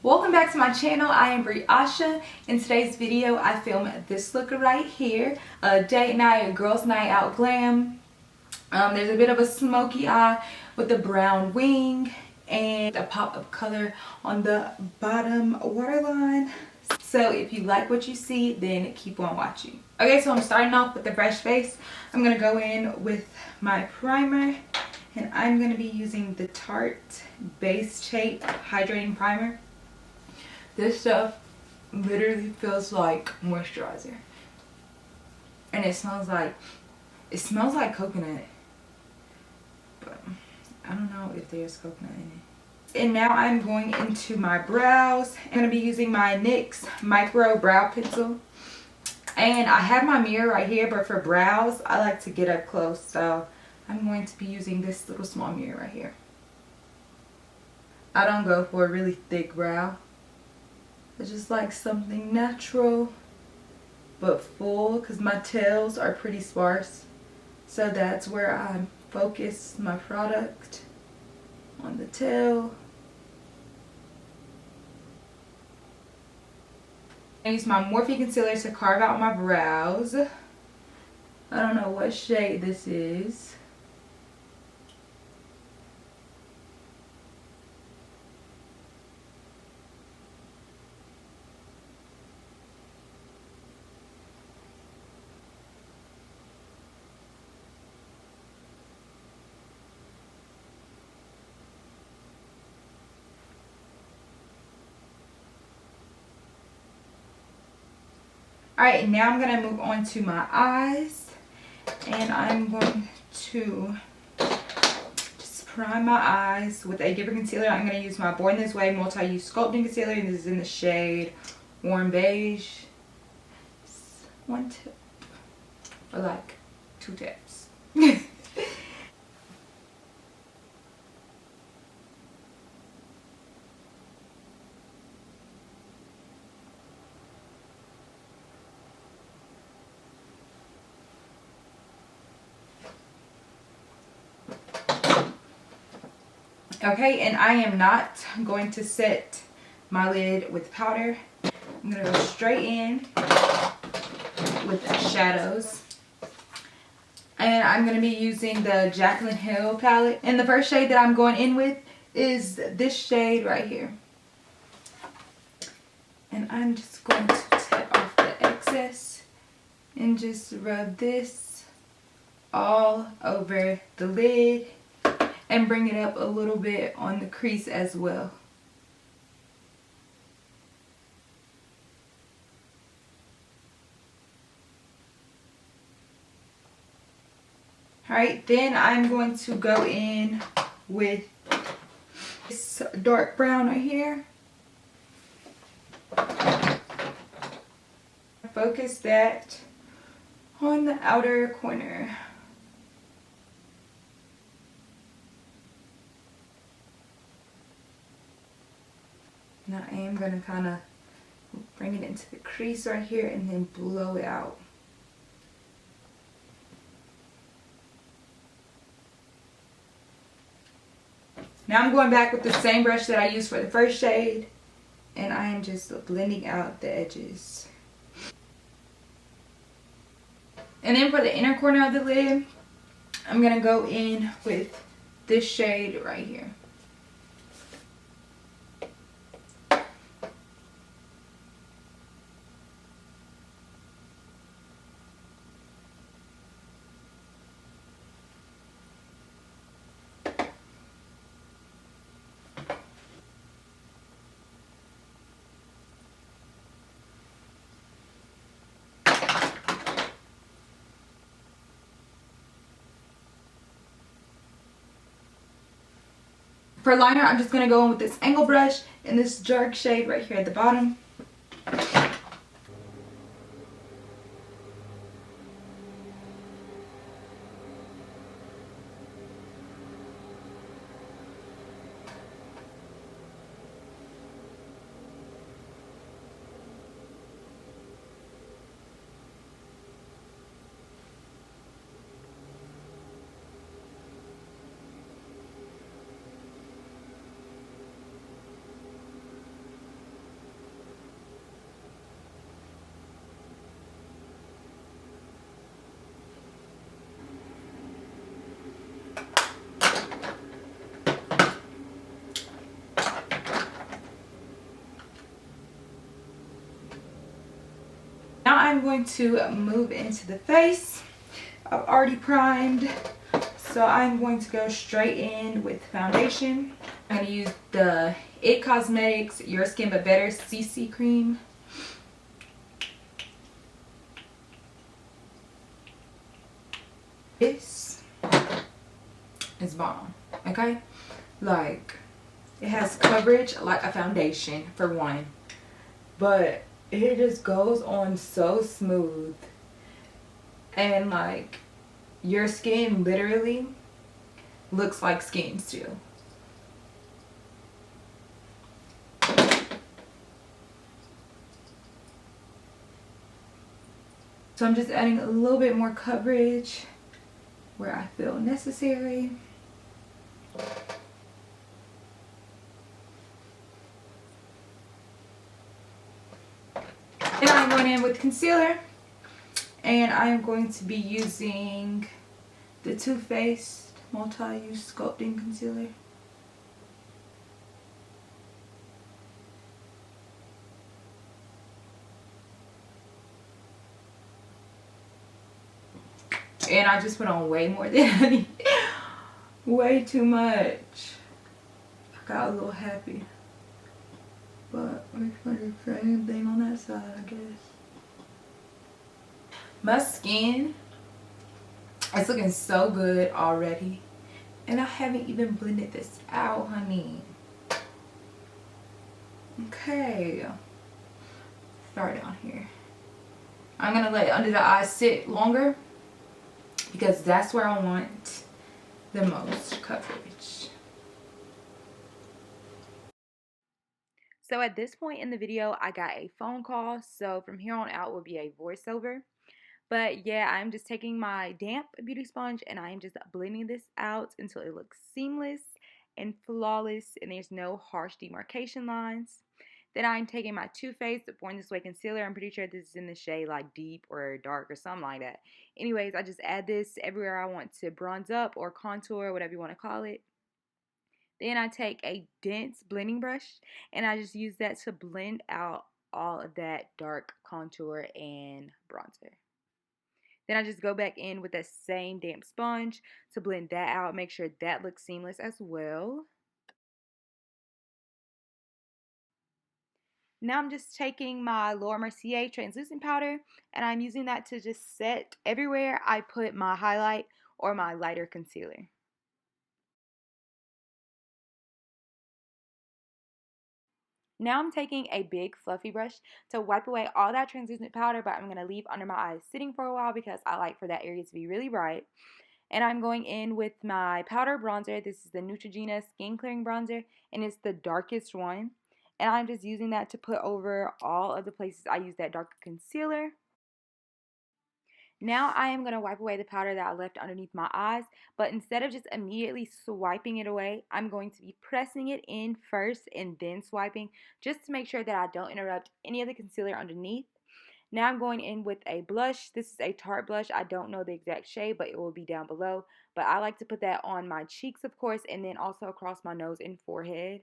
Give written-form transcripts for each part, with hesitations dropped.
Welcome back to my channel. I am Breahsha. In today's video, I filmed this look right here. A date night, a girls night out glam. There's a bit of a smoky eye with a brown wing and a pop of color on the bottom waterline. So if you like what you see, then keep on watching. Okay, so I'm starting off with the fresh face. I'm going to go in with my primer. And I'm going to be using the Tarte Base Shape Hydrating Primer. This stuff literally feels like moisturizer. And it smells like coconut. But I don't know if there's coconut in it. And now I'm going into my brows. I'm going to be using my NYX Micro Brow Pencil. And I have my mirror right here, but for brows, I like to get up close. So I'm going to be using this little small mirror right here. I don't go for a really thick brow. I just like something natural but full because my tails are pretty sparse. So that's where I focus my product, on the tail. I use my Morphe concealer to carve out my brows. I don't know what shade this is. Alright, now I'm going to move on to my eyes. And I'm going to just prime my eyes with a different concealer. I'm going to use my Born This Way Multi-Use Sculpting Concealer. And this is in the shade Warm Beige. Just one tip. Or like 2 tips. Okay, and I am not going to set my lid with powder. I'm going to go straight in with the shadows. And I'm going to be using the Jaclyn Hill palette. And the first shade that I'm going in with is this shade right here. And I'm just going to tap off the excess and just rub this all over the lid. And bring it up a little bit on the crease as well. Alright, then I'm going to go in with this dark brown right here. Focus that on the outer corner. Now I am going to kind of bring it into the crease right here and then blow it out. Now I'm going back with the same brush that I used for the first shade, and I am just blending out the edges. And then for the inner corner of the lid, I'm going to go in with this shade right here. For liner, I'm just going to go in with this angle brush and this dark shade right here at the bottom. I'm going to move into the face. I've already primed, so I'm going to go straight in with foundation. I'm going to use the It Cosmetics Your Skin But Better CC Cream. This is bomb, okay? Like, it has coverage like a foundation for one, but it just goes on so smooth, and like your skin literally looks like skin still. So I'm just adding a little bit more coverage where I feel necessary. Then I'm going in with concealer, and I'm going to be using the Too Faced Multi-Use Sculpting Concealer. And I just put on way more than I need. Way too much. I got a little happy. But we're going to do the same thing on that side, I guess. My skin is looking so good already. And I haven't even blended this out, honey. Okay. Start down here. I'm going to let under the eyes sit longer, because that's where I want the most coverage. So at this point in the video, I got a phone call. So from here on out will be a voiceover. But yeah, I'm just taking my damp beauty sponge and I'm just blending this out until it looks seamless and flawless and there's no harsh demarcation lines. Then I'm taking my Too Faced Born This Way concealer. I'm pretty sure this is in the shade like deep or dark or something like that. Anyways, I just add this everywhere I want to bronze up or contour, whatever you want to call it. Then I take a dense blending brush and I just use that to blend out all of that dark contour and bronzer. Then I just go back in with that same damp sponge to blend that out, make sure that looks seamless as well. Now I'm just taking my Laura Mercier translucent powder and I'm using that to just set everywhere I put my highlight or my lighter concealer. Now I'm taking a big fluffy brush to wipe away all that translucent powder, but I'm going to leave under my eyes sitting for a while because I like for that area to be really bright. And I'm going in with my powder bronzer. This is the Neutrogena Skin Clearing Bronzer, and it's the darkest one. And I'm just using that to put over all of the places I use that darker concealer. Now I am going to wipe away the powder that I left underneath my eyes, but instead of just immediately swiping it away, I'm going to be pressing it in first and then swiping just to make sure that I don't interrupt any of the concealer underneath. Now I'm going in with a blush. This is a Tarte blush. I don't know the exact shade, but it will be down below. But I like to put that on my cheeks, of course, and then also across my nose and forehead.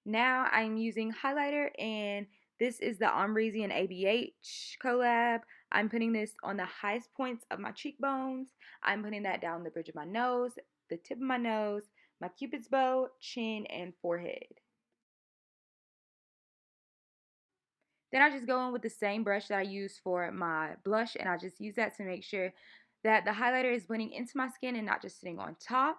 Now I'm using highlighter, and this is the Ombrizy and ABH collab. I'm putting this on the highest points of my cheekbones. I'm putting that down the bridge of my nose, the tip of my nose, my cupid's bow, chin, and forehead. Then I just go in with the same brush that I used for my blush, and I just use that to make sure that the highlighter is blending into my skin and not just sitting on top.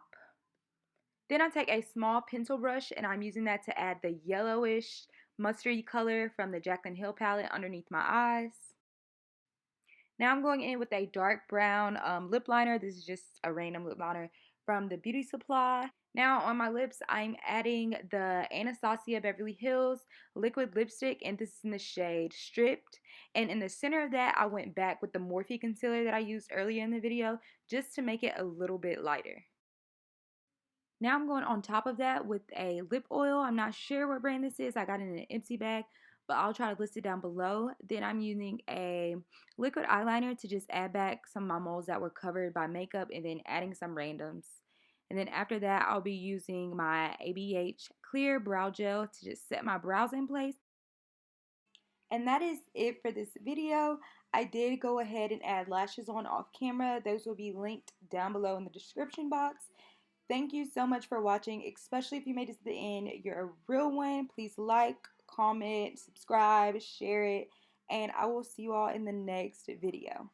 Then I take a small pencil brush and I'm using that to add the yellowish mustardy color from the Jaclyn Hill palette underneath my eyes. Now I'm going in with a dark brown lip liner. This is just a random lip liner from the Beauty Supply. Now on my lips, I'm adding the Anastasia Beverly Hills liquid lipstick, and this is in the shade Stripped. And in the center of that, I went back with the Morphe concealer that I used earlier in the video just to make it a little bit lighter. Now I'm going on top of that with a lip oil. I'm not sure what brand this is. I got it in an empty bag, but I'll try to list it down below. Then I'm using a liquid eyeliner to just add back some of my moles that were covered by makeup, and then adding some randoms. And then after that, I'll be using my ABH clear brow gel to just set my brows in place. And that is it for this video. I did go ahead and add lashes on off camera. Those will be linked down below in the description box. Thank you so much for watching, especially if you made it to the end. You're a real one. Please like, comment, subscribe, share it, and I will see you all in the next video.